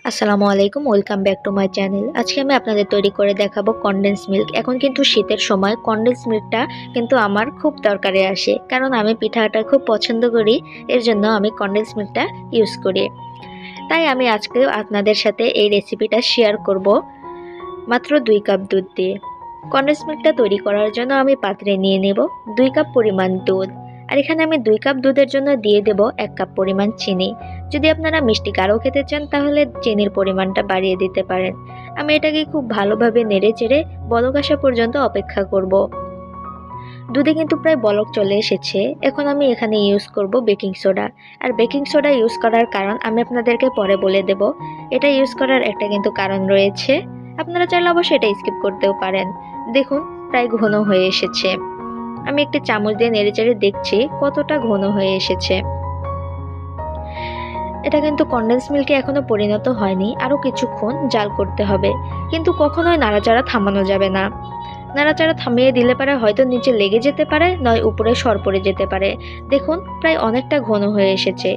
আসসালামু আলাইকুম, welcome back to my channel. আজকে আমি আপনাদের তৈরি করে দেখাবো কনডেন্স মিল্ক। এখন কিন্তু শীতের সময় কনডেন্স মিল্কটা কিন্তু আমার খুব দরকারে আসে, কারণ আমি পিঠাটা খুব পছন্দ করি। এর জন্য আমি কনডেন্স মিল্কটা ইউজ করি। তাই আমি আজকে আপনাদের সাথে এই রেসিপিটা শেয়ার করব মাত্র 2 কাপ দুধ দিয়ে। কনডেন্স মিল্কটা তৈরি করার জন্য আমি পাত্রে নিয়ে নেব 2 কাপ পরিমাণ দুধ। আর এখানে আমি 2 কাপ দুধের জন্য দিয়ে দেব 1 কাপ পরিমাণ চিনি। যদি আপনারা মিষ্টি গাঢ় খেতে চান তাহলে চিনির পরিমাণটা বাড়িয়ে দিতে পারেন। আমি এটাকে খুব ভালোভাবে নেড়েচেড়ে বলক আসা পর্যন্ত অপেক্ষা করব। দুধে কিন্তু প্রায় বলক চলে এসেছে। এখন আমি এখানে ইউজ করব বেকিং সোডা। আর বেকিং সোডা ইউজ করার কারণ আমি আপনাদেরকে পরে বলে দেব। এটা ইউজ করার একটা কিন্তু কারণ রয়েছে। আপনারা চাইলে অবশ্যই এটা স্কিপ করতেও পারেন। দেখুন প্রায় ঘন হয়ে এসেছে। আমি একটি চামচ দিয়ে নেড়েচেড়ে দেখছি কতটা ঘন হয়ে এসেছে। এটা কিন্তু কনডেন্স মিল্কে এখনো পরিণত হয়নি, আরও কিছুক্ষণ জাল করতে হবে। কিন্তু কখনোই নাড়াচাড়া থামানো যাবে না। নাড়াচাড়া থামিয়ে দিলে পারে হয়তো নিচে লেগে যেতে পারে, নয় উপরে সর পড়ে যেতে পারে। দেখুন প্রায় অনেকটা ঘন হয়ে এসেছে।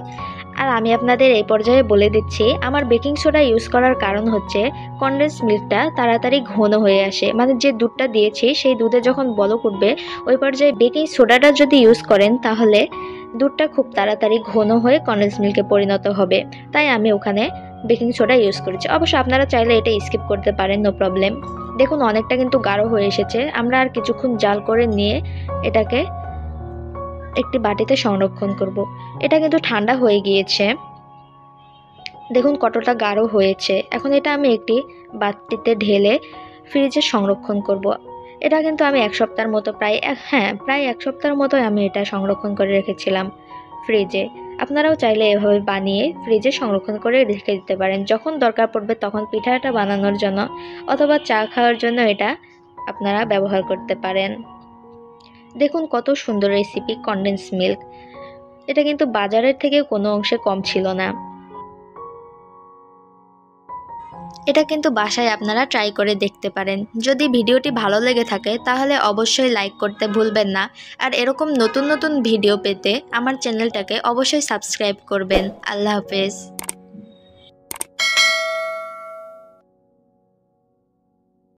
আর আমি আপনাদের এই পর্যায়ে বলে দিচ্ছি, আমার বেকিং সোডা ইউজ করার কারণ হচ্ছে কনডেন্স মিল্কটা তাড়াতাড়ি ঘন হয়ে আসে। মানে যে দুধটা দিয়েছি সেই দুধে যখন বলক উঠবে ওই পর্যায়ে বেকিং সোডাটা যদি ইউজ করেন তাহলে দুধটা খুব তাড়াতাড়ি ঘন হয়ে কনডেন্স মিল্কে পরিণত হবে। তাই আমি ওখানে বেকিং সোডা ইউজ করেছি। অবশ্য আপনারা চাইলে এটা স্কিপ করতে পারেন, নো প্রবলেম। দেখুন অনেকটা কিন্তু গাঢ় হয়ে এসেছে। আমরা আর কিছুক্ষণ জাল করে নিয়ে এটাকে একটি বাটিতে সংরক্ষণ করব। এটা কিন্তু ঠান্ডা হয়ে গিয়েছে। দেখুন কতটা গাঢ় হয়েছে। এখন এটা আমি একটি বাটিতে ঢেলে ফ্রিজে সংরক্ষণ করব। এটা কিন্তু আমি 1 সপ্তাহের মতো প্রায় 1 সপ্তাহের মতো আমি এটা সংরক্ষণ করে রেখেছিলাম ফ্রিজে। আপনারাও চাইলে এভাবে বানিয়ে ফ্রিজে সংরক্ষণ করে রেখে দিতে পারেন। যখন দরকার পড়বে তখন পিঠাটা বানানোর জন্য অথবা চা খাওয়ার জন্য এটা আপনারা ব্যবহার করতে পারেন। দেখুন কত সুন্দর রেসিপি কনডেন্স মিল্ক। এটা কিন্তু বাজারের থেকে কোনো অংশে কম ছিল না। এটা কিন্তু বাসায় আপনারা ট্রাই করে দেখতে পারেন। যদি ভিডিওটি ভালো লেগে থাকে তাহলে অবশ্যই লাইক করতে ভুলবেন না। আর এরকম নতুন নতুন ভিডিও পেতে আমার চ্যানেলটাকে অবশ্যই সাবস্ক্রাইব করবেন। আল্লাহ হাফেজ।